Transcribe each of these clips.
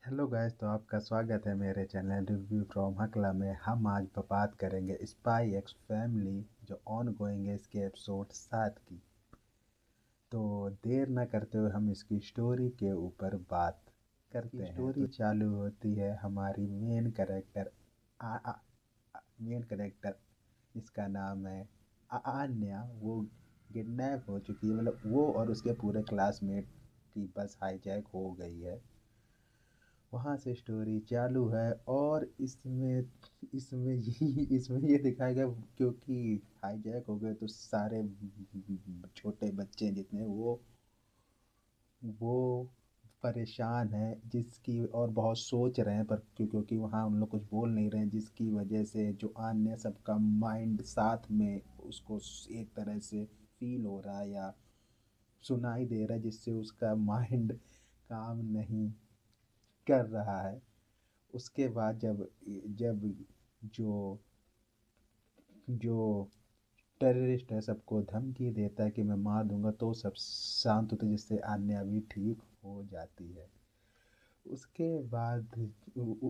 Hello guys, तो आपका स्वागत है मेरे चैनल रिव्यू फ्रॉम हकला में। हम आज बात करेंगे स्पाई एक्स फैमिली जो ऑन गोइंग है, इसके एपिसोड 7 की। तो देर न करते हुए हम इसकी स्टोरी के ऊपर बात करते हैं। स्टोरी चालू होती है हमारी मेन करेक्टर इसका नाम है आन्या। वो किडनैप हो चुकी है, मतलब वो और उसके पूरे क्लासमेट की बस हाईजैक हो गई है। वहाँ से स्टोरी चालू है और इसमें ये दिखाया गया, क्योंकि हाईजैक हो गए तो सारे छोटे बच्चे जितने वो परेशान हैं, जिसकी और बहुत सोच रहे हैं, पर क्योंकि वहाँ उन लोग कुछ बोल नहीं रहे हैं, जिसकी वजह से जो अन्य सबका माइंड साथ में उसको एक तरह से फील हो रहा है या सुनाई दे रहा है, जिससे उसका माइंड काम नहीं कर रहा है। उसके बाद जब जब जो जो टेररिस्ट है सबको धमकी देता है कि मैं मार दूंगा, तो सब शांत होते, जिससे आन्या भी ठीक हो जाती है। उसके बाद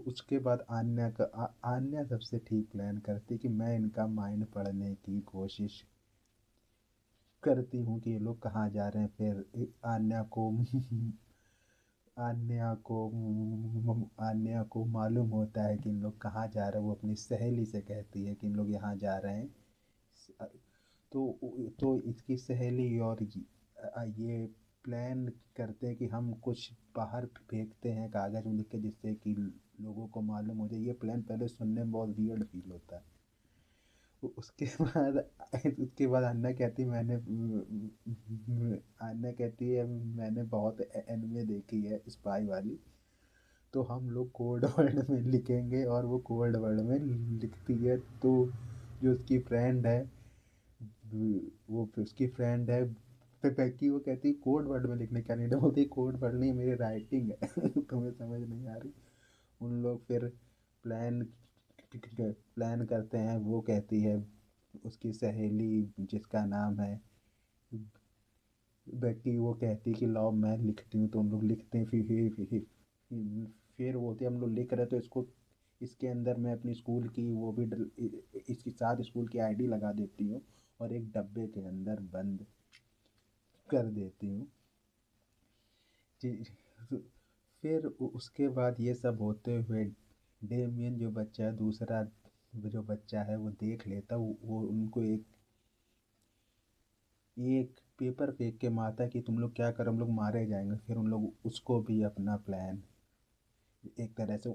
उसके बाद आन्या सबसे ठीक प्लान करती है कि मैं इनका माइंड पढ़ने की कोशिश करती हूँ कि ये लोग कहाँ जा रहे हैं। फिर आन्या को मालूम होता है कि इन लोग कहाँ जा रहे हैं। वो अपनी सहेली से कहती है कि इन लोग यहाँ जा रहे हैं। तो इसकी सहेली और ये प्लान करते हैं कि हम कुछ बाहर फेंकते हैं कागज में लिख के, जिससे कि लोगों को मालूम हो जाए। ये प्लान पहले सुनने में बहुत वियर्ड फील होता है। उसके बाद अन्ना कहती है मैंने बहुत एनिमे देखी है स्पाई वाली, तो हम लोग कोड वर्ड में लिखेंगे। और वो कोड वर्ड में लिखती है। तो जो उसकी फ्रेंड है वो उसकी फ्रेंड है बेकी, वो कहती है कोड वर्ड में लिखने क्या नहीं बोलती, कोड वर्ड नहीं मेरी राइटिंग है तुम्हें समझ नहीं आ रही। उन लोग फिर प्लान प्लान करते हैं। वो कहती है उसकी सहेली जिसका नाम है बेकी, वो कहती है कि लाओ मैं लिखती हूँ। तो हम लोग लिखते हैं। फिर वो होती है हम लोग लिख रहे, तो इसके अंदर मैं अपनी स्कूल की वो भी इसके साथ स्कूल की आईडी लगा देती हूँ और एक डब्बे के अंदर बंद कर देती हूँ। फिर उसके बाद ये सब होते हुए डेमियन जो बच्चा है, दूसरा जो बच्चा है, वो देख लेता। वो उनको एक एक पेपर फेंक के मारता है कि तुम लोग क्या करो, हम लोग मारे जाएंगे। फिर उन लोग उसको भी अपना प्लान एक तरह से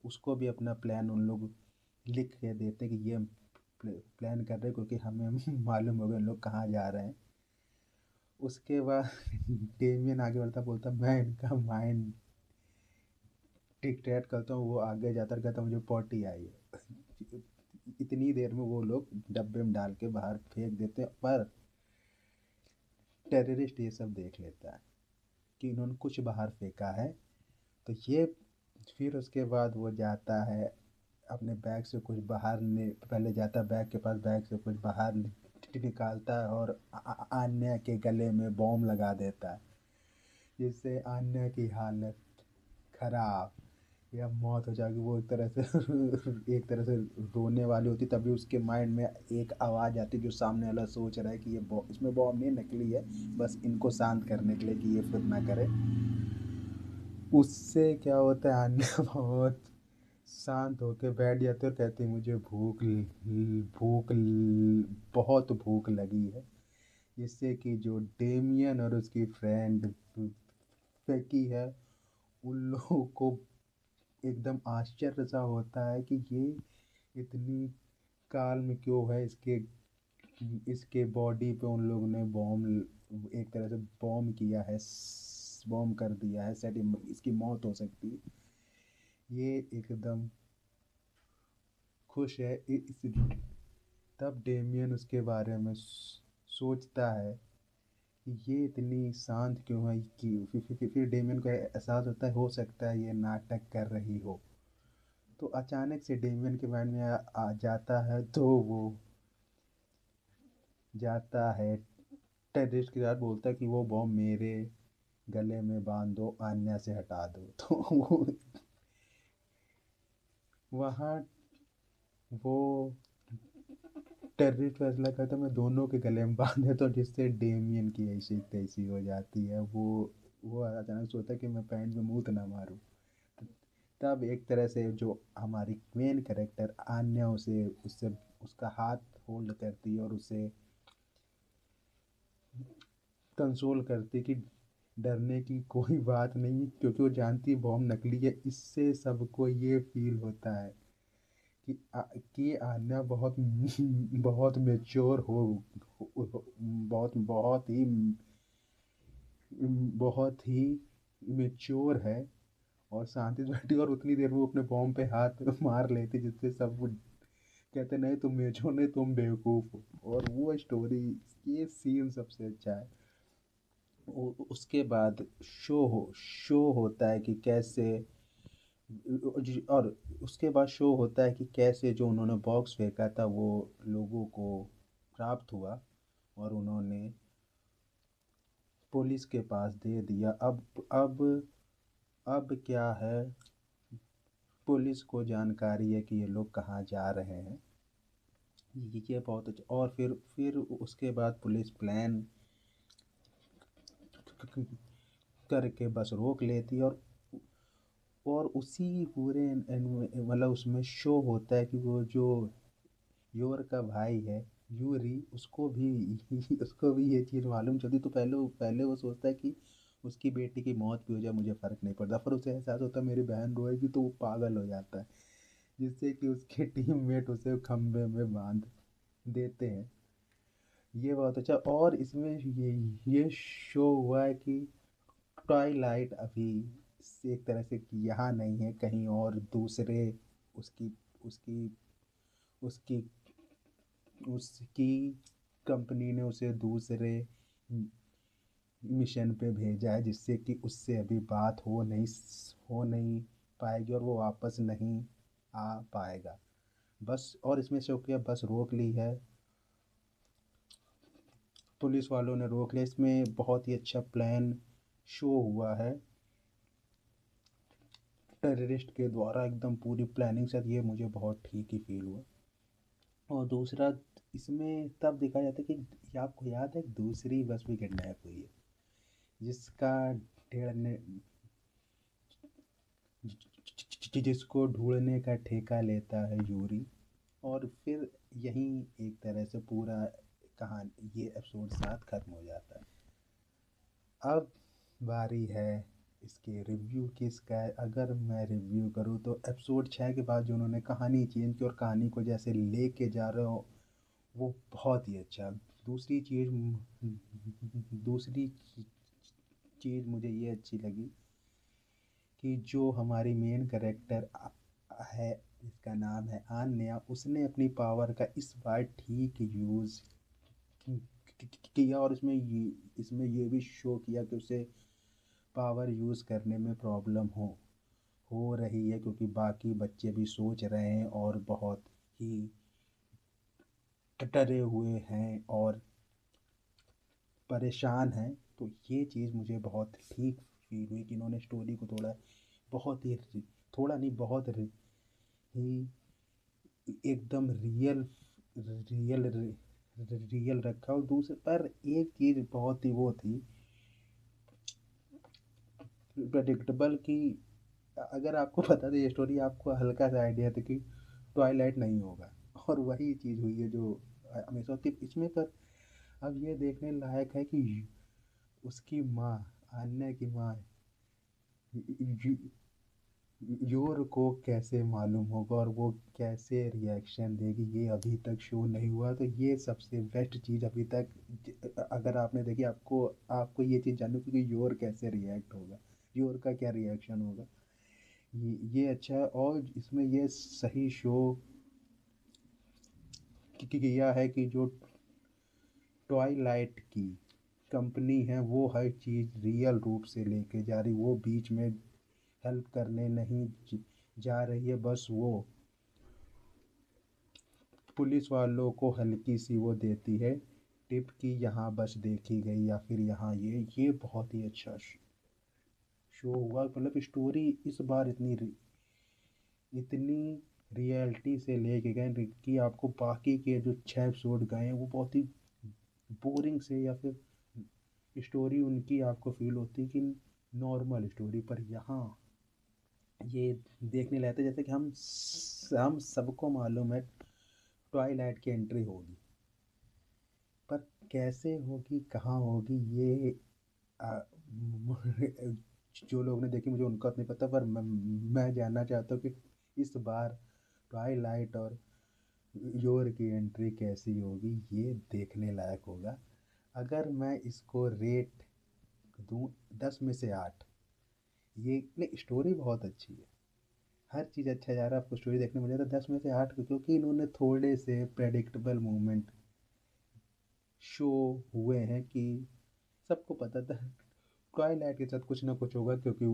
उसको भी अपना प्लान उन लोग लिख के देते कि ये प्लान कर रहे हैं, क्योंकि हमें मालूम हो गया उन लोग कहाँ जा रहे हैं। उसके बाद डेमियन आगे बढ़ता, बोलता मैं इनका माइंड डिक्टेट करता हूँ। वो आगे जाता कहता मुझे पॉटी आई है। इतनी देर में वो लोग डब्बे में डाल के बाहर फेंक देते हैं, पर टेररिस्ट ये सब देख लेता है कि इन्होंने कुछ बाहर फेंका है। तो ये फिर उसके बाद वो जाता है अपने बैग से कुछ बाहर पहले जाता है बैग के पास, बैग से कुछ बाहर निकालता है और आन्या के गले में बॉम्ब लगा देता है, जिससे आन्या की हालत खराब या मौत हो जाएगी। वो एक तरह से रोने वाली होती, तभी उसके माइंड में एक आवाज़ आती जो सामने वाला सोच रहा है कि ये इसमें बॉम्ब नहीं, नकली है, बस इनको शांत करने के लिए कि ये खुद ना करे। उससे क्या होता है आन्या बहुत शांत होके बैठ जाते और कहती मुझे बहुत भूख लगी है। जिससे कि जो डेमियन और उसकी फ्रेंड फेकी है, उन लोगों को एकदम आश्चर्य सा होता है कि ये इतनी काल में क्यों है। इसके इसके बॉडी पे उन लोगों ने बॉम्ब एक तरह से बॉम्ब किया है, बॉम्ब कर दिया है सेट, इसकी मौत हो सकती है। ये एकदम खुश है तब डेमियन उसके बारे में सोचता है कि ये इतनी शांत क्यों है। कि फिर डेमियन को एहसास होता है हो सकता है ये नाटक कर रही हो। तो अचानक से डेमियन के माइंड में आ जाता है, तो वो जाता है टेररिस्ट के साथ, बोलता है कि वो बॉम्ब मेरे गले में बांध दो, आन्या से हटा दो। तो वहाँ वो टेररिस्ट फैसला करता मैं दोनों के गले में बांध देता हूँ, जिससे डेमियन की ऐसी तैसी हो जाती है। वो अचानक सोचता है कि मैं पैंट में मुंह तो ना मारूं। तब एक तरह से जो हमारी मेन कैरेक्टर आन्या उसे उससे उसका हाथ होल्ड करती है और उसे कंसोल करती कि डरने की कोई बात नहीं, क्योंकि वो जानती है बॉम्ब नकली है। इससे सबको ये फील होता है कि आन्या बहुत बहुत मेच्योर बहुत बहुत ही बहुत ही मेच्योर है और शांति से बैठी, और उतनी देर में वो अपने बॉम्ब पे हाथ मार लेती, जिससे सब कहते नहीं तुम मेजो नहीं, तुम बेवकूफ़ हो। और वो स्टोरी, ये सीन सबसे अच्छा है। उसके बाद शो होता है कि कैसे, और उसके बाद शो होता है कि कैसे जो उन्होंने बॉक्स फेंका था वो लोगों को प्राप्त हुआ, और उन्होंने पुलिस के पास दे दिया। अब क्या है, पुलिस को जानकारी है कि ये लोग कहाँ जा रहे हैं। ये बहुत अच्छा। और फिर उसके बाद पुलिस प्लान करके बस रोक लेती है। और उसी पूरे मतलब उसमें शो होता है कि वो जो योर का भाई है यूरी, उसको भी ये चीज़ मालूम चलती। तो पहले वो सोचता है कि उसकी बेटी की मौत भी हो जाए मुझे फ़र्क नहीं पड़ता। फिर उसे एहसास होता है मेरी बहन रोएगी, तो वो पागल हो जाता है, जिससे कि उसके टीममेट उसे खंबे में बांध देते हैं। ये बहुत अच्छा। और इसमें ये शो हुआ है कि ट्वाइलाइट अभी एक तरह से यहाँ नहीं है, कहीं और दूसरे उसकी उसकी उसकी उसकी कंपनी ने उसे दूसरे मिशन पे भेजा है, जिससे कि उससे अभी बात हो नहीं पाएगी और वो वापस नहीं आ पाएगा। बस, और इसमें शौकिया बस रोक ली है, पुलिस वालों ने रोक लिया। इसमें बहुत ही अच्छा प्लान शो हुआ है टेररिस्ट के द्वारा, एकदम पूरी प्लानिंग से। ये मुझे बहुत ठीक ही फील हुआ। और दूसरा, इसमें तब दिखाया जाता है कि आपको याद है दूसरी बस भी किडनैप हुई है, जिसका ढेड़ने जिसको ढूंढने का ठेका लेता है यूरी। और फिर यहीं एक तरह से पूरा कहानी, ये एपिसोड 7 खत्म हो जाता है। अब बारी है इसके रिव्यू की। इसका अगर मैं रिव्यू करूँ तो एपिसोड 6 के बाद जो उन्होंने कहानी चेंज की और कहानी को जैसे लेके जा रहे हो, वो बहुत ही अच्छा। दूसरी चीज़ दूसरी चीज़ मुझे ये अच्छी लगी कि जो हमारी मेन कैरेक्टर है, जिसका नाम है आन्या, उसने अपनी पावर का इस बार ठीक यूज़ किया। और इसमें ये भी शो किया कि उसे पावर यूज़ करने में प्रॉब्लम हो रही है, क्योंकि बाकी बच्चे भी सोच रहे हैं और बहुत ही डरे हुए हैं और परेशान हैं। तो ये चीज़ मुझे बहुत ठीक फील हुई कि इन्होंने स्टोरी को बहुत ही थोड़ा नहीं, बहुत ही एकदम रियल रियल रखा। और दूसरे पर एक चीज़ बहुत ही वो थी प्रेडिक्टेबल कि अगर आपको पता था ये स्टोरी, आपको हल्का सा आइडिया था कि ट्वाइलाइट नहीं होगा, और वही चीज़ हुई है जो हमेशा होती है इसमें। पर अब ये देखने लायक है कि उसकी माँ, आन्या की माँ, योर को कैसे मालूम होगा और वो कैसे रिएक्शन देगी, ये अभी तक शो नहीं हुआ। तो ये सबसे बेस्ट चीज़ अभी तक, अगर आपने देखी, आपको आपको ये चीज़ जाननी होगी कि योर कैसे रिएक्ट होगा, योर का क्या रिएक्शन होगा। ये अच्छा है। और इसमें ये सही शो किया है कि जो ट्वाइलाइट की कंपनी है वो हर चीज़ रियल रूप से लेके जा रही, वो बीच में हेल्प करने नहीं जा रही है। बस वो पुलिस वालों को हल्की सी वो देती है टिप कि यहाँ बस देखी गई, या फिर यहाँ ये बहुत ही अच्छा शो हुआ, मतलब स्टोरी इस बार इतनी रियलिटी से लेके गए कि आपको बाकी के जो 6 एपिसोड गए हैं वो बहुत ही बोरिंग से, या फिर स्टोरी उनकी आपको फील होती है कि नॉर्मल स्टोरी, पर यहाँ ये देखने लायक है। जैसे कि हम सबको मालूम है ट्वाइलाइट की एंट्री होगी, पर कैसे होगी, कहाँ होगी, ये आ, जो लोग ने देखी मुझे उनका नहीं पता, पर मैं जानना चाहता हूँ कि इस बार ट्वाइलाइट और योर की एंट्री कैसी होगी, ये देखने लायक होगा। अगर मैं इसको रेट दूँ 10 में से 8, ये नहीं, स्टोरी बहुत अच्छी है, हर चीज़ अच्छा जा रहा है, आपको स्टोरी देखने मिल जाता है 10 में से 8 को, क्योंकि इन्होंने थोड़े से प्रेडिक्टेबल मूवमेंट शो हुए हैं कि सबको पता था ट्वाइलाइट के साथ कुछ ना कुछ होगा, क्योंकि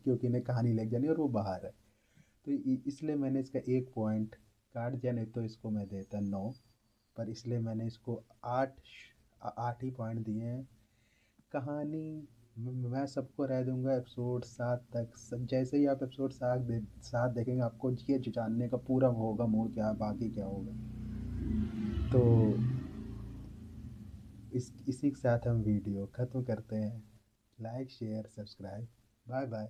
क्योंकि इन्हें कहानी लग जानी और वो बाहर है। तो इसलिए मैंने इसका 1 पॉइंट काट दिया, नहीं तो इसको मैं देता 9, पर इसलिए मैंने इसको 8 ही पॉइंट दिए हैं। कहानी मैं सबको रह दूंगा एपिसोड 7 तक, सब जैसे ही आप एपिसोड 7 देखेंगे आपको ये जो जानने का पूरा वो होगा मोड़ क्या बाकी क्या होगा। तो इसी के साथ हम वीडियो ख़त्म करते हैं। Like share subscribe, bye bye.